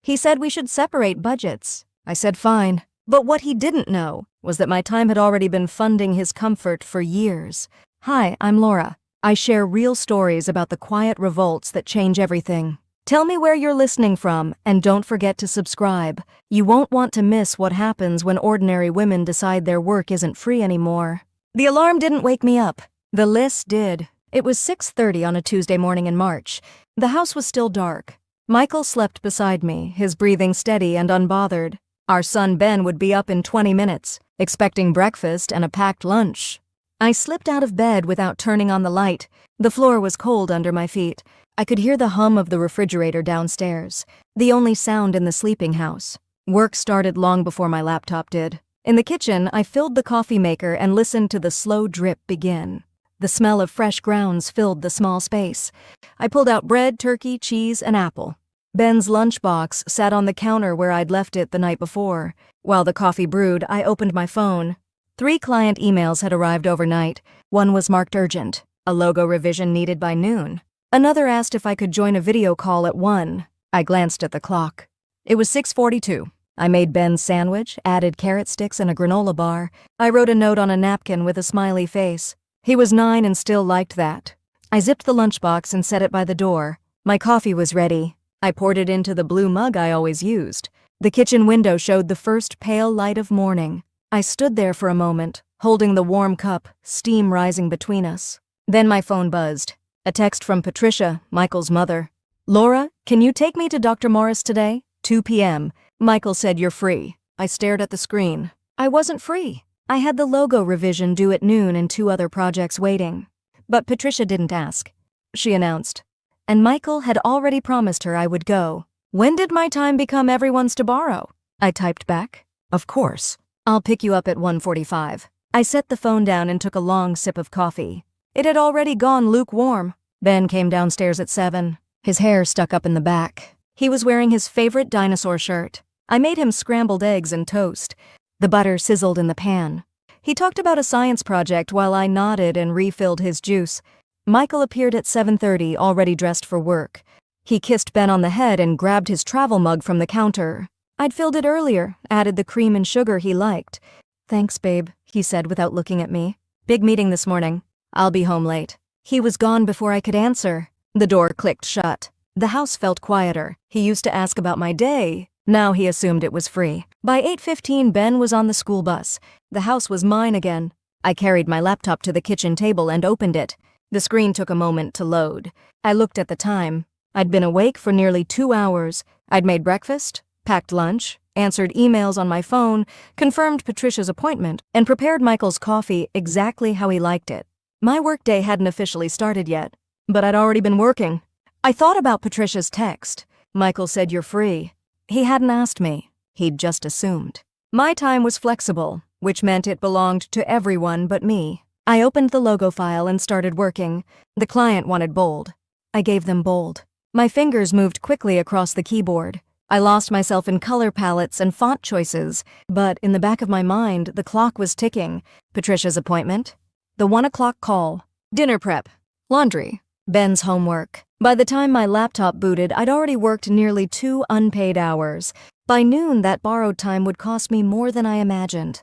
He said we should separate budgets. I said fine. But what he didn't know was that my time had already been funding his comfort for years. Hi, I'm Laura. I share real stories about the quiet revolts that change everything. Tell me where you're listening from, and don't forget to subscribe. You won't want to miss what happens when ordinary women decide their work isn't free anymore. The alarm didn't wake me up. The list did. It was 6:30 on a Tuesday morning in March. The house was still dark. Michael slept beside me, his breathing steady and unbothered. Our son Ben would be up in 20 minutes, expecting breakfast and a packed lunch. I slipped out of bed without turning on the light. The floor was cold under my feet. I could hear the hum of the refrigerator downstairs, the only sound in the sleeping house. Work started long before my laptop did. In the kitchen, I filled the coffee maker and listened to the slow drip begin. The smell of fresh grounds filled the small space. I pulled out bread, turkey, cheese, and apple. Ben's lunchbox sat on the counter where I'd left it the night before. While the coffee brewed, I opened my phone. 3 client emails had arrived overnight. One was marked urgent, a logo revision needed by noon. Another asked if I could join a video call at 1. I glanced at the clock. It was 6:42. I made Ben's sandwich, added carrot sticks and a granola bar. I wrote a note on a napkin with a smiley face. He was 9 and still liked that. I zipped the lunchbox and set it by the door. My coffee was ready. I poured it into the blue mug I always used. The kitchen window showed the first pale light of morning. I stood there for a moment, holding the warm cup, steam rising between us. Then my phone buzzed. A text from Patricia, Michael's mother. "Laura, can you take me to Dr. Morris today? 2 p.m. Michael said you're free." I stared at the screen. I wasn't free. I had the logo revision due at noon and 2 other projects waiting. But Patricia didn't ask. She announced. And Michael had already promised her I would go. When did my time become everyone's to borrow? I typed back. Of course. I'll pick you up at 1:45. I set the phone down and took a long sip of coffee. It had already gone lukewarm. Ben came downstairs at 7. His hair stuck up in the back. He was wearing his favorite dinosaur shirt. I made him scrambled eggs and toast. The butter sizzled in the pan. He talked about a science project while I nodded and refilled his juice. Michael appeared at 7:30, already dressed for work. He kissed Ben on the head and grabbed his travel mug from the counter. I'd filled it earlier, added the cream and sugar he liked. "Thanks, babe," he said without looking at me. "Big meeting this morning. I'll be home late." He was gone before I could answer. The door clicked shut. The house felt quieter. He used to ask about my day. Now he assumed it was free. By 8:15, Ben was on the school bus. The house was mine again. I carried my laptop to the kitchen table and opened it. The screen took a moment to load. I looked at the time. I'd been awake for nearly 2 hours. I'd made breakfast, packed lunch, answered emails on my phone, confirmed Patricia's appointment, and prepared Michael's coffee exactly how he liked it. My workday hadn't officially started yet, but I'd already been working. I thought about Patricia's text. Michael said you're free. He hadn't asked me. He'd just assumed. My time was flexible, which meant it belonged to everyone but me. I opened the logo file and started working. The client wanted bold. I gave them bold. My fingers moved quickly across the keyboard. I lost myself in color palettes and font choices, but in the back of my mind, the clock was ticking. Patricia's appointment, the 1 o'clock call, dinner prep, laundry, Ben's homework. By the time my laptop booted, I'd already worked nearly 2 unpaid hours. By noon, that borrowed time would cost me more than I imagined.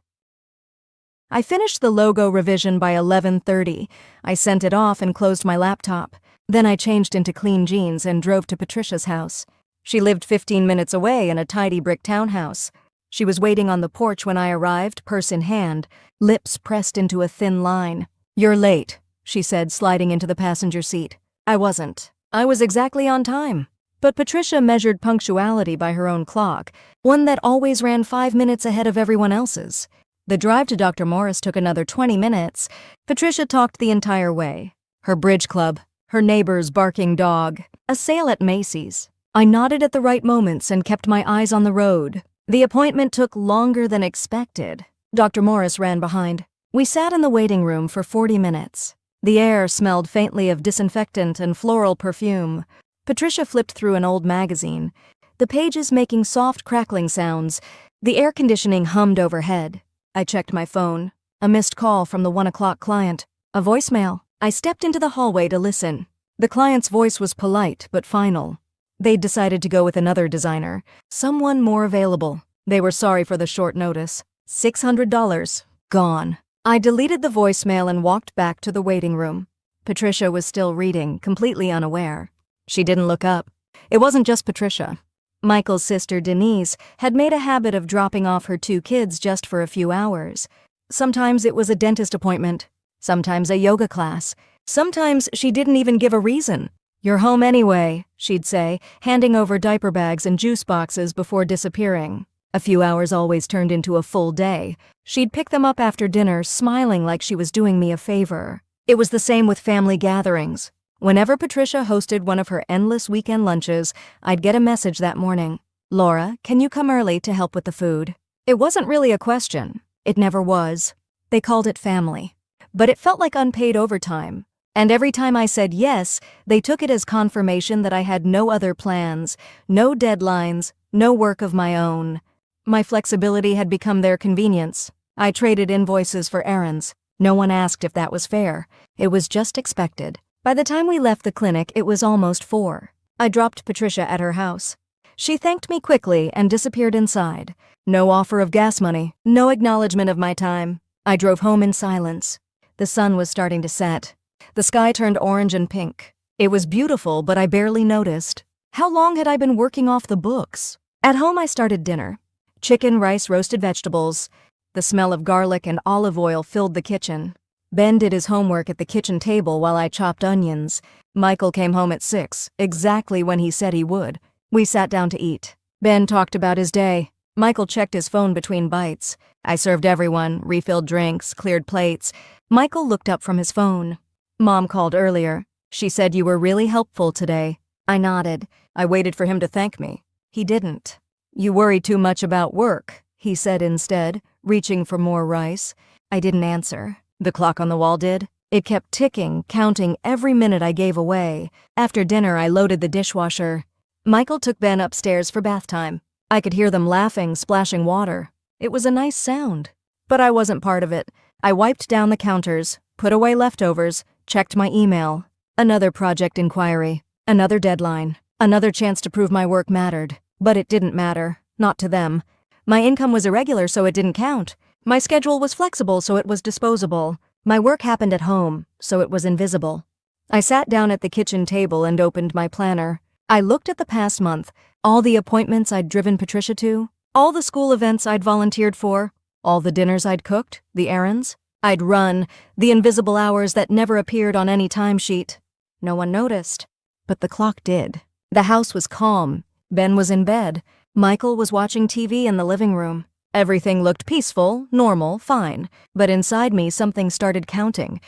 I finished the logo revision by 11:30. I sent it off and closed my laptop. Then I changed into clean jeans and drove to Patricia's house. She lived 15 minutes away in a tidy brick townhouse. She was waiting on the porch when I arrived, purse in hand, lips pressed into a thin line. "You're late," she said, sliding into the passenger seat. I wasn't. I was exactly on time. But Patricia measured punctuality by her own clock, one that always ran 5 minutes ahead of everyone else's. The drive to Dr. Morris took another 20 minutes. Patricia talked the entire way. Her bridge club, her neighbor's barking dog, a sale at Macy's. I nodded at the right moments and kept my eyes on the road. The appointment took longer than expected. Dr. Morris ran behind. We sat in the waiting room for 40 minutes. The air smelled faintly of disinfectant and floral perfume. Patricia flipped through an old magazine, the pages making soft crackling sounds. The air conditioning hummed overhead. I checked my phone. A missed call from the 1 o'clock client. A voicemail. I stepped into the hallway to listen. The client's voice was polite but final. They'd decided to go with another designer, someone more available. They were sorry for the short notice. $600. Gone. I deleted the voicemail and walked back to the waiting room. Patricia was still reading, completely unaware. She didn't look up. It wasn't just Patricia. Michael's sister, Denise, had made a habit of dropping off her 2 kids just for a few hours. Sometimes it was a dentist appointment, sometimes a yoga class. Sometimes she didn't even give a reason. "You're home anyway," she'd say, handing over diaper bags and juice boxes before disappearing. A few hours always turned into a full day. She'd pick them up after dinner, smiling like she was doing me a favor. It was the same with family gatherings. Whenever Patricia hosted one of her endless weekend lunches, I'd get a message that morning. "Laura, can you come early to help with the food?" It wasn't really a question. It never was. They called it family. But it felt like unpaid overtime. And every time I said yes, they took it as confirmation that I had no other plans, no deadlines, no work of my own. My flexibility had become their convenience. I traded invoices for errands. No one asked if that was fair. It was just expected. By the time we left the clinic, it was almost 4. I dropped Patricia at her house. She thanked me quickly and disappeared inside. No offer of gas money, no acknowledgement of my time. I drove home in silence. The sun was starting to set. The sky turned orange and pink. It was beautiful, but I barely noticed. How long had I been working off the books? At home, I started dinner. Chicken, rice, roasted vegetables. The smell of garlic and olive oil filled the kitchen. Ben did his homework at the kitchen table while I chopped onions. Michael came home at 6, exactly when he said he would. We sat down to eat. Ben talked about his day. Michael checked his phone between bites. I served everyone, refilled drinks, cleared plates. Michael looked up from his phone. "Mom called earlier. She said you were really helpful today." I nodded. I waited for him to thank me. He didn't. "You worry too much about work," he said instead, reaching for more rice. I didn't answer. The clock on the wall did. It kept ticking, counting every minute I gave away. After dinner, I loaded the dishwasher. Michael took Ben upstairs for bath time. I could hear them laughing, splashing water. It was a nice sound. But I wasn't part of it. I wiped down the counters, put away leftovers, checked my email. Another project inquiry. Another deadline. Another chance to prove my work mattered. But it didn't matter. Not to them. My income was irregular, so it didn't count. My schedule was flexible, so it was disposable. My work happened at home, so it was invisible. I sat down at the kitchen table and opened my planner. I looked at the past month, all the appointments I'd driven Patricia to, all the school events I'd volunteered for, all the dinners I'd cooked, the errands I'd run, the invisible hours that never appeared on any timesheet. No one noticed. But the clock did. The house was calm. Ben was in bed. Michael was watching TV in the living room. Everything looked peaceful, normal, fine. But inside me, something started counting.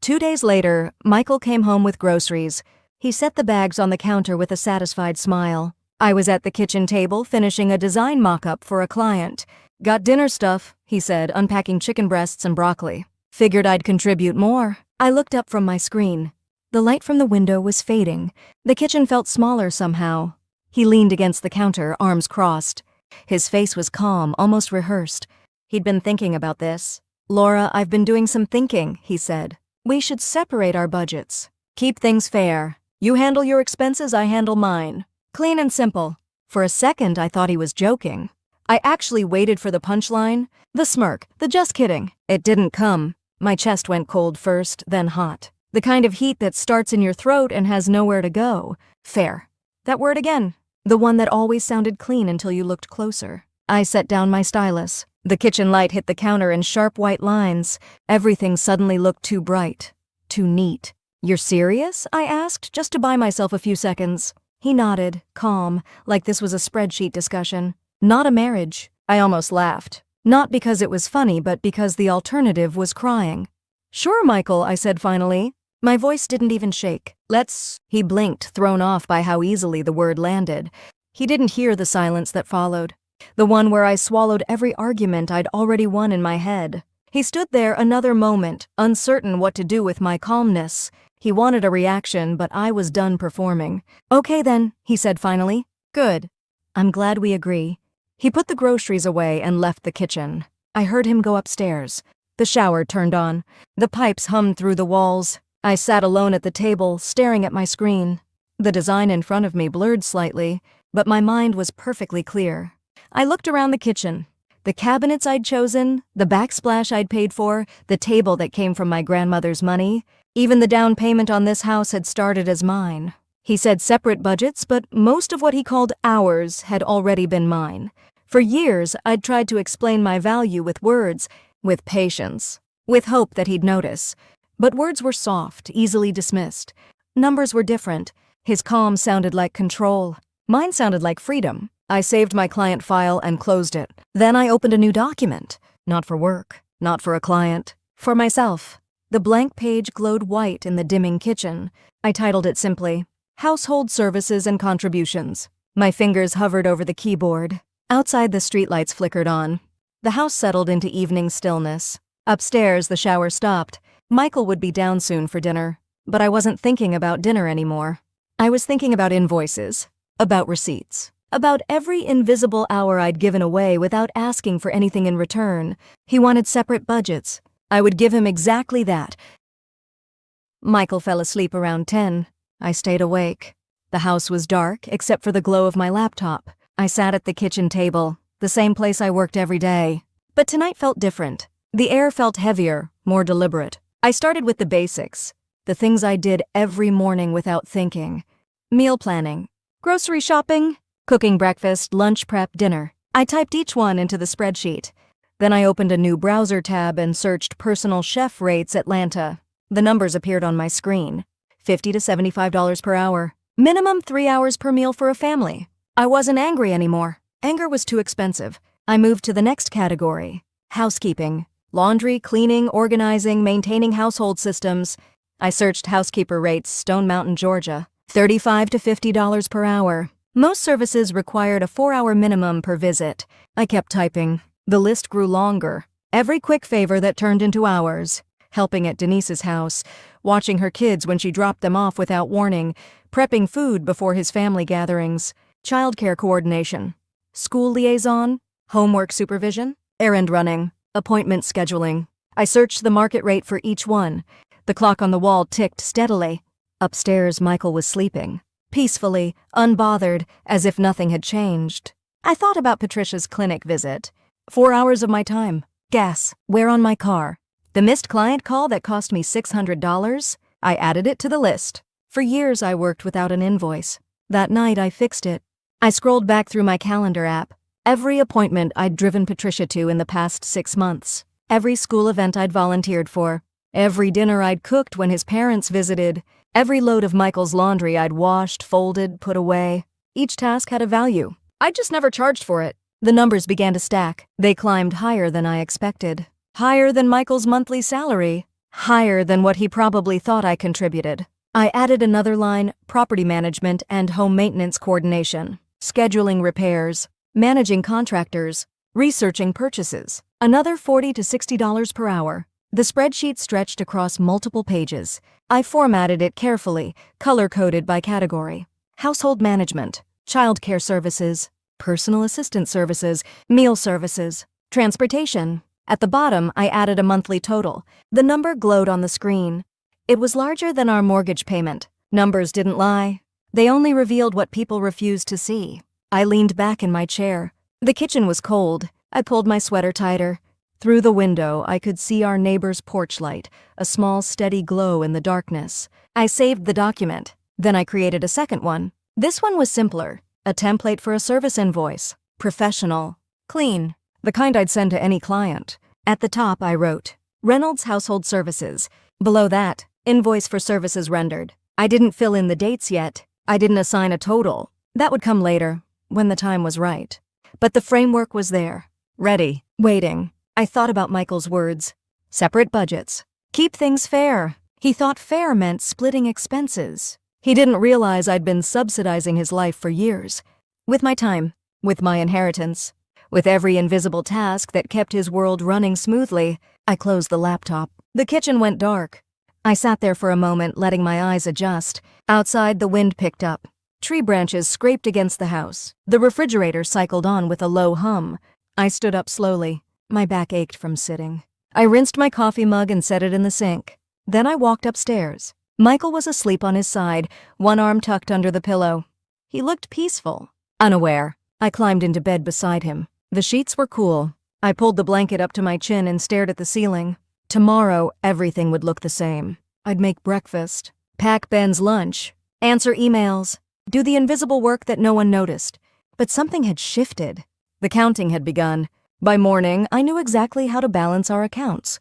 2 days later, Michael came home with groceries. He set the bags on the counter with a satisfied smile. I was at the kitchen table finishing a design mock-up for a client. "Got dinner stuff," he said, unpacking chicken breasts and broccoli. "Figured I'd contribute more." I looked up from my screen. The light from the window was fading. The kitchen felt smaller somehow. He leaned against the counter, arms crossed. His face was calm, almost rehearsed. He'd been thinking about this. "Laura, I've been doing some thinking," he said. "We should separate our budgets. Keep things fair. You handle your expenses, I handle mine. Clean and simple." For a second, I thought he was joking. I actually waited for the punchline, the smirk, the just kidding. It didn't come. My chest went cold first, then hot. The kind of heat that starts in your throat and has nowhere to go. Fair. That word again. The one that always sounded clean until you looked closer. I set down my stylus. The kitchen light hit the counter in sharp white lines. Everything suddenly looked too bright. Too neat. "You're serious?" I asked, just to buy myself a few seconds. He nodded, calm, like this was a spreadsheet discussion. "Not a marriage." I almost laughed. Not because it was funny, but because the alternative was crying. "Sure, Michael," I said finally. My voice didn't even shake. "Let's..." He blinked, thrown off by how easily the word landed. He didn't hear the silence that followed. The one where I swallowed every argument I'd already won in my head. He stood there another moment, uncertain what to do with my calmness. He wanted a reaction, but I was done performing. "Okay then," he said finally. "Good. I'm glad we agree." He put the groceries away and left the kitchen. I heard him go upstairs. The shower turned on. The pipes hummed through the walls. I sat alone at the table, staring at my screen. The design in front of me blurred slightly, but my mind was perfectly clear. I looked around the kitchen. The cabinets I'd chosen, the backsplash I'd paid for, the table that came from my grandmother's money, even the down payment on this house had started as mine. He said separate budgets, but most of what he called ours had already been mine. For years, I'd tried to explain my value with words, with patience, with hope that he'd notice. But words were soft, easily dismissed. Numbers were different. His calm sounded like control. Mine sounded like freedom. I saved my client file and closed it. Then I opened a new document. Not for work, not for a client, for myself. The blank page glowed white in the dimming kitchen. I titled it simply, Household Services and Contributions. My fingers hovered over the keyboard. Outside, the streetlights flickered on. The house settled into evening stillness. Upstairs, the shower stopped. Michael would be down soon for dinner. But I wasn't thinking about dinner anymore. I was thinking about invoices, about receipts, about every invisible hour I'd given away without asking for anything in return. He wanted separate budgets. I would give him exactly that. Michael fell asleep around 10. I stayed awake. The house was dark, except for the glow of my laptop. I sat at the kitchen table, the same place I worked every day. But tonight felt different. The air felt heavier, more deliberate. I started with the basics, the things I did every morning without thinking. Meal planning, grocery shopping, cooking breakfast, lunch prep, dinner. I typed each one into the spreadsheet. Then I opened a new browser tab and searched personal chef rates Atlanta. The numbers appeared on my screen. $50 to $75 per hour. Minimum 3 hours per meal for a family. I wasn't angry anymore. Anger was too expensive. I moved to the next category. Housekeeping. Laundry, cleaning, organizing, maintaining household systems. I searched housekeeper rates, Stone Mountain, Georgia. $35 to $50 per hour. Most services required a 4-hour minimum per visit. I kept typing. The list grew longer. Every quick favor that turned into hours. Helping at Denise's house, watching her kids when she dropped them off without warning, prepping food before his family gatherings, childcare coordination, school liaison, homework supervision, errand running, appointment scheduling. I searched the market rate for each one. The clock on the wall ticked steadily. Upstairs, Michael was sleeping, peacefully, unbothered, as if nothing had changed. I thought about Patricia's clinic visit. 4 hours of my time. Gas. Wear on my car. The missed client call that cost me $600? I added it to the list. For years, I worked without an invoice. That night, I fixed it. I scrolled back through my calendar app. Every appointment I'd driven Patricia to in the past 6 months. Every school event I'd volunteered for. Every dinner I'd cooked when his parents visited. Every load of Michael's laundry I'd washed, folded, put away. Each task had a value. I just never charged for it. The numbers began to stack. They climbed higher than I expected. Higher than Michael's monthly salary. Higher than what he probably thought I contributed. I added another line, property management and home maintenance coordination, scheduling repairs, managing contractors, researching purchases. Another $40 to $60 per hour. The spreadsheet stretched across multiple pages. I formatted it carefully, color-coded by category. Household management, childcare services, personal assistant services, meal services, transportation. At the bottom, I added a monthly total. The number glowed on the screen. It was larger than our mortgage payment. Numbers didn't lie. They only revealed what people refused to see. I leaned back in my chair. The kitchen was cold. I pulled my sweater tighter. Through the window, I could see our neighbor's porch light, a small, steady glow in the darkness. I saved the document. Then I created a second one. This one was simpler. A template for a service invoice. Professional. Clean. The kind I'd send to any client. At the top, I wrote, Reynolds Household Services. Below that, invoice for services rendered. I didn't fill in the dates yet. I didn't assign a total. That would come later, when the time was right. But the framework was there. Ready. Waiting. I thought about Michael's words. Separate budgets. Keep things fair. He thought fair meant splitting expenses. He didn't realize I'd been subsidizing his life for years. With my time. With my inheritance. With every invisible task that kept his world running smoothly. I closed the laptop. The kitchen went dark. I sat there for a moment, letting my eyes adjust. Outside, the wind picked up. Tree branches scraped against the house. The refrigerator cycled on with a low hum. I stood up slowly. My back ached from sitting. I rinsed my coffee mug and set it in the sink. Then I walked upstairs. Michael was asleep on his side, one arm tucked under the pillow. He looked peaceful. Unaware, I climbed into bed beside him. The sheets were cool. I pulled the blanket up to my chin and stared at the ceiling. Tomorrow, everything would look the same. I'd make breakfast, pack Ben's lunch, answer emails, do the invisible work that no one noticed. But something had shifted. The counting had begun. By morning, I knew exactly how to balance our accounts.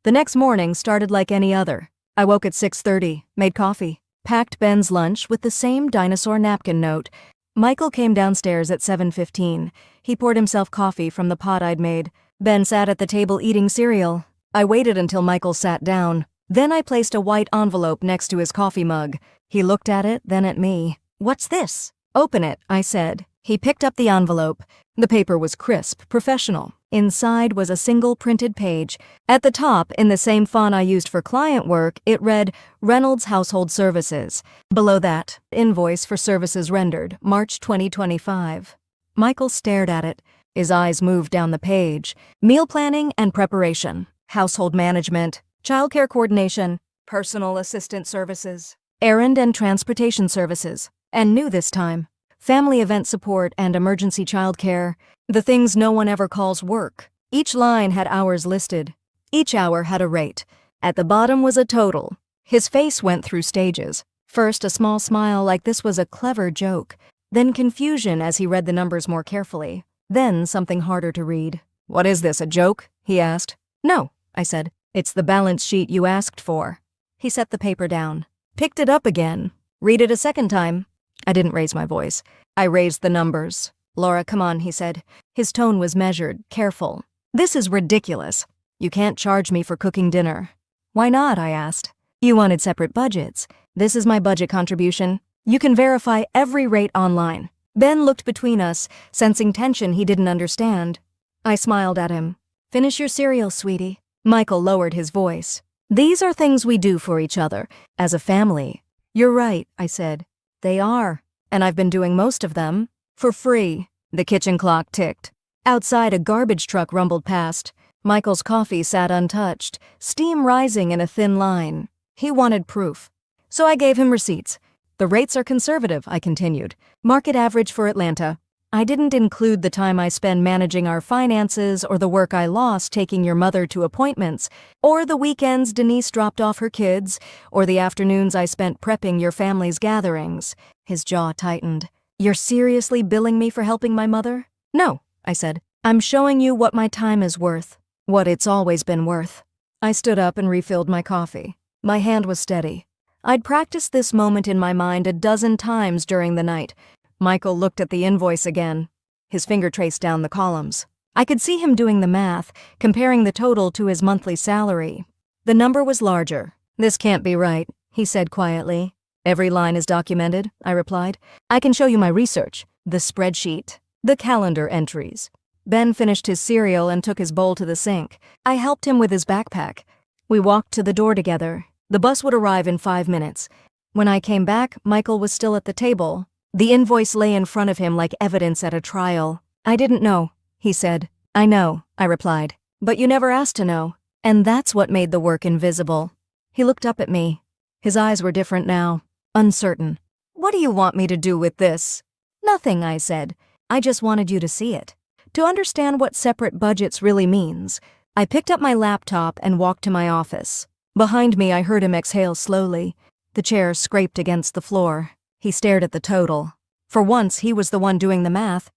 The next morning started like any other. I woke at 6:30, made coffee, packed Ben's lunch with the same dinosaur napkin note. Michael came downstairs at 7:15. He poured himself coffee from the pot I'd made. Ben sat at the table eating cereal. I waited until Michael sat down. Then I placed a white envelope next to his coffee mug. He looked at it, then at me. "What's this?" "Open it," I said. He picked up the envelope. The paper was crisp, professional. Inside was a single printed page. At the top, in the same font I used for client work, it read, Reynolds Household Services. Below that, invoice for services rendered, March 2025. Michael stared at it. His eyes moved down the page. Meal planning and preparation, household management, childcare coordination, personal assistant services, errand and transportation services, and new this time, family event support and emergency childcare, the things no one ever calls work. Each line had hours listed. Each hour had a rate. At the bottom was a total. His face went through stages. First, a small smile like this was a clever joke. Then confusion as he read the numbers more carefully. Then something harder to read. "What is this, a joke?" he asked. "No," I said. "It's the balance sheet you asked for." He set the paper down. Picked it up again. "Read it a second time." I didn't raise my voice. I raised the numbers. "Laura, come on," he said. His tone was measured, careful. "This is ridiculous. You can't charge me for cooking dinner." "Why not?" I asked. "You wanted separate budgets. This is my budget contribution. You can verify every rate online." Ben looked between us, sensing tension he didn't understand. I smiled at him. "Finish your cereal, sweetie." Michael lowered his voice. "These are things we do for each other, as a family." "You're right," I said. "They are. And I've been doing most of them. For free." The kitchen clock ticked. Outside, a garbage truck rumbled past. Michael's coffee sat untouched, steam rising in a thin line. He wanted proof. So I gave him receipts. "The rates are conservative," I continued. "Market average for Atlanta. I didn't include the time I spend managing our finances or the work I lost taking your mother to appointments, or the weekends Denise dropped off her kids, or the afternoons I spent prepping your family's gatherings." His jaw tightened. "You're seriously billing me for helping my mother?" "No," I said. "I'm showing you what my time is worth, what it's always been worth." I stood up and refilled my coffee. My hand was steady. I'd practiced this moment in my mind a dozen times during the night. Michael looked at the invoice again. His finger traced down the columns. I could see him doing the math, comparing the total to his monthly salary. The number was larger. "This can't be right," he said quietly. "Every line is documented," I replied. "I can show you my research, the spreadsheet, the calendar entries." Ben finished his cereal and took his bowl to the sink. I helped him with his backpack. We walked to the door together. The bus would arrive in 5 minutes. When I came back, Michael was still at the table. The invoice lay in front of him like evidence at a trial. "I didn't know," he said. "I know," I replied. "But you never asked to know. And that's what made the work invisible." He looked up at me. His eyes were different now, uncertain. "What do you want me to do with this?" "Nothing," I said. "I just wanted you to see it, to understand what separate budgets really means." I picked up my laptop and walked to my office. Behind me, I heard him exhale slowly. The chair scraped against the floor. He stared at the total. For once, he was the one doing the math.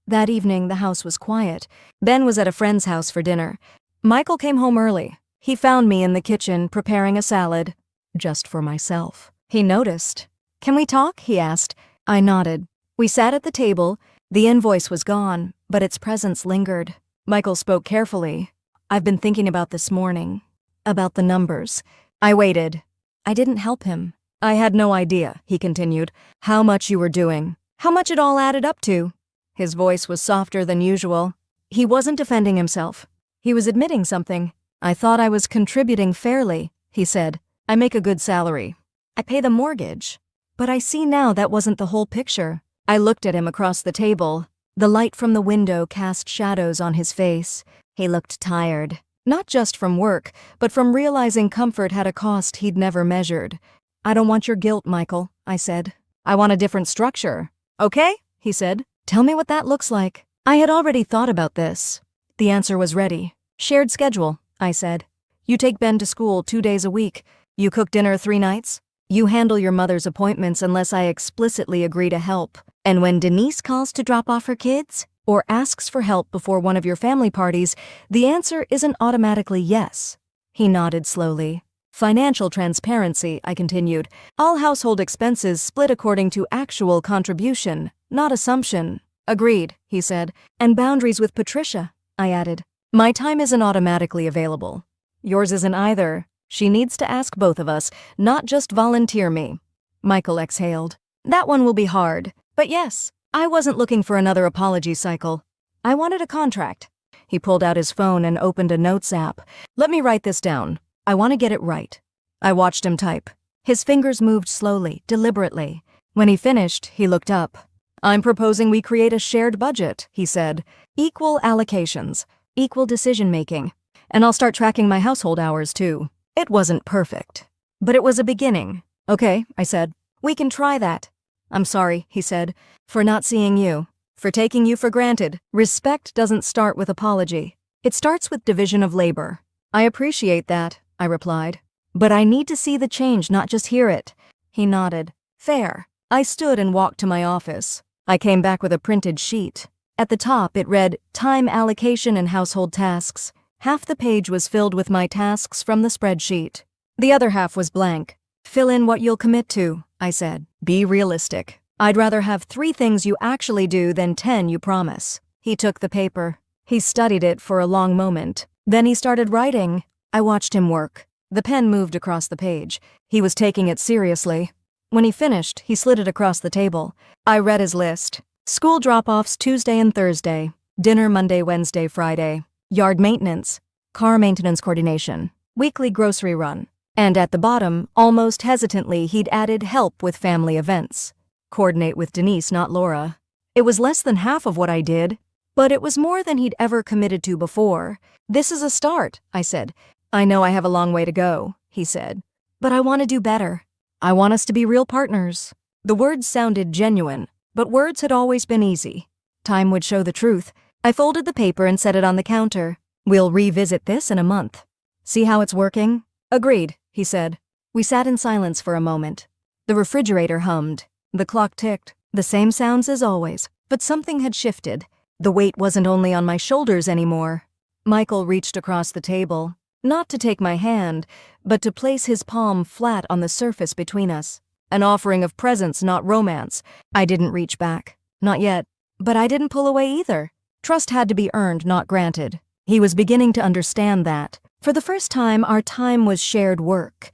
That evening, the house was quiet. Ben was at a friend's house for dinner. Michael came home early. He found me in the kitchen preparing a salad, just for myself. He noticed. "Can we talk?" he asked. I nodded. We sat at the table. The invoice was gone, but its presence lingered. Michael spoke carefully. "I've been thinking about this morning, about the numbers." I waited. I didn't help him. "I had no idea," he continued, "how much you were doing, how much it all added up to." His voice was softer than usual. He wasn't defending himself. He was admitting something. "I thought I was contributing fairly," he said. "I make a good salary. I pay the mortgage. But I see now that wasn't the whole picture." I looked at him across the table. The light from the window cast shadows on his face. He looked tired. Not just from work, but from realizing comfort had a cost he'd never measured. "I don't want your guilt, Michael," I said. "I want a different structure." "Okay," he said. "Tell me what that looks like." I had already thought about this. The answer was ready. "Shared schedule," I said. "You take Ben to school 2 days a week. You cook dinner 3 nights. You handle your mother's appointments unless I explicitly agree to help. And when Denise calls to drop off her kids, or asks for help before one of your family parties, the answer isn't automatically yes." He nodded slowly. "Financial transparency," I continued. "All household expenses split according to actual contribution, not assumption." "Agreed," he said. "And boundaries with Patricia," I added. "My time isn't automatically available. Yours isn't either. She needs to ask both of us, not just volunteer me." Michael exhaled. "That one will be hard. But yes, I wasn't looking for another apology cycle. I wanted a contract." He pulled out his phone and opened a notes app. "Let me write this down. I want to get it right." I watched him type. His fingers moved slowly, deliberately. When he finished, he looked up. "I'm proposing we create a shared budget," he said. "Equal allocations, equal decision-making. And I'll start tracking my household hours, too." It wasn't perfect, but it was a beginning. "Okay," I said. "We can try that." "I'm sorry," he said, "for not seeing you, for taking you for granted. Respect doesn't start with apology. It starts with division of labor." "I appreciate that," I replied. "But I need to see the change, not just hear it." He nodded. "Fair." I stood and walked to my office. I came back with a printed sheet. At the top, it read, "Time allocation and household tasks." Half the page was filled with my tasks from the spreadsheet. The other half was blank. "Fill in what you'll commit to," I said. "Be realistic. I'd rather have 3 things you actually do than 10 you promise." He took the paper. He studied it for a long moment. Then he started writing. I watched him work. The pen moved across the page. He was taking it seriously. When he finished, he slid it across the table. I read his list. School drop-offs Tuesday and Thursday. Dinner Monday, Wednesday, Friday. Yard maintenance. Car maintenance coordination. Weekly grocery run. And at the bottom, almost hesitantly, he'd added help with family events. Coordinate with Denise, not Laura. It was less than half of what I did, but it was more than he'd ever committed to before. "This is a start," I said. "I know I have a long way to go," he said. "But I want to do better. I want us to be real partners." The words sounded genuine, but words had always been easy. Time would show the truth. I folded the paper and set it on the counter. "We'll revisit this in a month. See how it's working?" "Agreed," he said. We sat in silence for a moment. The refrigerator hummed. The clock ticked. The same sounds as always, but something had shifted. The weight wasn't only on my shoulders anymore. Michael reached across the table, not to take my hand, but to place his palm flat on the surface between us. An offering of presence, not romance. I didn't reach back. Not yet. But I didn't pull away either. Trust had to be earned, not granted. He was beginning to understand that. For the first time, our time was shared work.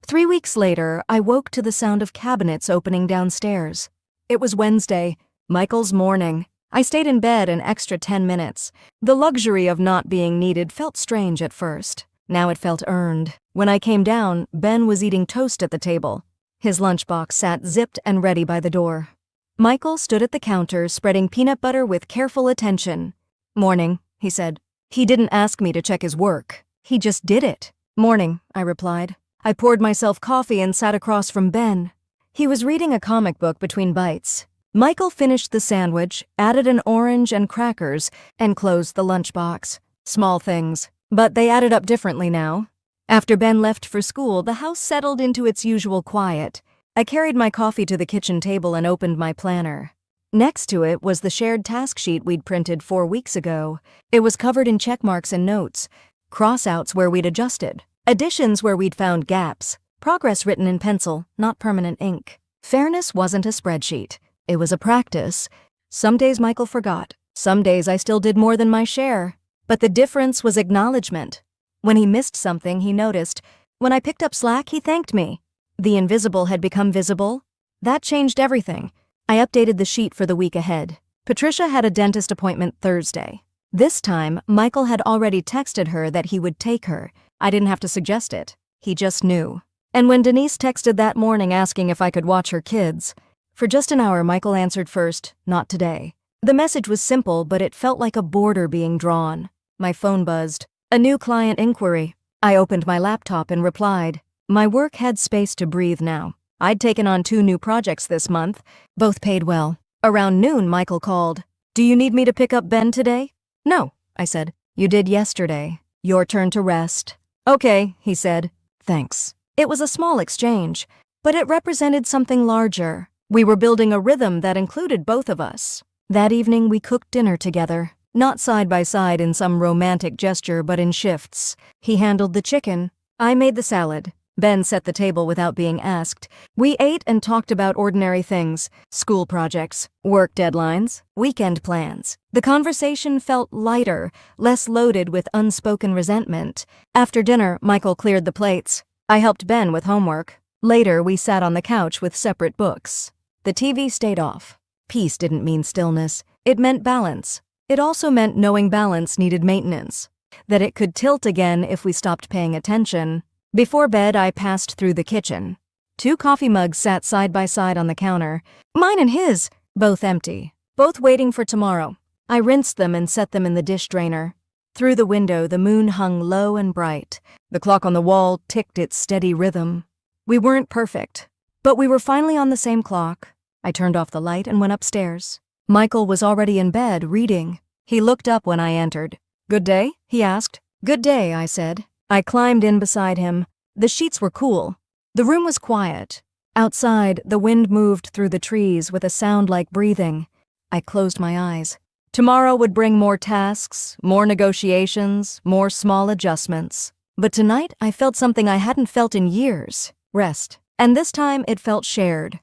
3 weeks later, I woke to the sound of cabinets opening downstairs. It was Wednesday, Michael's morning. I stayed in bed an extra 10 minutes. The luxury of not being needed felt strange at first. Now it felt earned. When I came down, Ben was eating toast at the table. His lunchbox sat zipped and ready by the door. Michael stood at the counter, spreading peanut butter with careful attention. "Morning," he said. He didn't ask me to check his work. He just did it. "Morning," I replied. I poured myself coffee and sat across from Ben. He was reading a comic book between bites. Michael finished the sandwich, added an orange and crackers, and closed the lunchbox. Small things, but they added up differently now. After Ben left for school, the house settled into its usual quiet. I carried my coffee to the kitchen table and opened my planner. Next to it was the shared task sheet we'd printed 4 weeks ago. It was covered in check marks and notes, cross-outs where we'd adjusted, additions where we'd found gaps, progress written in pencil, not permanent ink. Fairness wasn't a spreadsheet. It was a practice. Some days Michael forgot. Some days I still did more than my share. But the difference was acknowledgement. When he missed something, he noticed. When I picked up slack, he thanked me. The invisible had become visible. That changed everything. I updated the sheet for the week ahead. Patricia had a dentist appointment Thursday. This time, Michael had already texted her that he would take her. I didn't have to suggest it. He just knew. And when Denise texted that morning asking if I could watch her kids, for just an hour, Michael answered first, "Not today." The message was simple, but it felt like a border being drawn. My phone buzzed. A new client inquiry. I opened my laptop and replied. My work had space to breathe now. I'd taken on 2 new projects this month. Both paid well. Around noon, Michael called. Do you need me to pick up Ben today? No, I said. You did yesterday. Your turn to rest. Okay, he said. Thanks. It was a small exchange, but it represented something larger. We were building a rhythm that included both of us. That evening, we cooked dinner together. Not side by side in some romantic gesture, but in shifts. He handled the chicken. I made the salad. Ben set the table without being asked. We ate and talked about ordinary things, school projects, work deadlines, weekend plans. The conversation felt lighter, less loaded with unspoken resentment. After dinner, Michael cleared the plates. I helped Ben with homework. Later, we sat on the couch with separate books. The TV stayed off. Peace didn't mean stillness. It meant balance. It also meant knowing balance needed maintenance, that it could tilt again if we stopped paying attention. Before bed, I passed through the kitchen. 2 coffee mugs sat side by side on the counter. Mine and his, both empty, both waiting for tomorrow. I rinsed them and set them in the dish drainer. Through the window, the moon hung low and bright. The clock on the wall ticked its steady rhythm. We weren't perfect, but we were finally on the same clock. I turned off the light and went upstairs. Michael was already in bed, reading. He looked up when I entered. Good day? He asked. Good day, I said. I climbed in beside him. The sheets were cool. The room was quiet. Outside, the wind moved through the trees with a sound like breathing. I closed my eyes. Tomorrow would bring more tasks, more negotiations, more small adjustments. But tonight, I felt something I hadn't felt in years. Rest. And this time, it felt shared.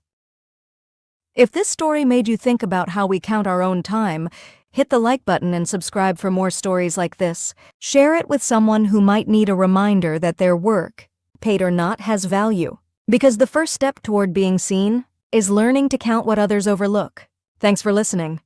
If this story made you think about how we count our own time, hit the like button and subscribe for more stories like this. Share it with someone who might need a reminder that their work, paid or not, has value. Because the first step toward being seen is learning to count what others overlook. Thanks for listening.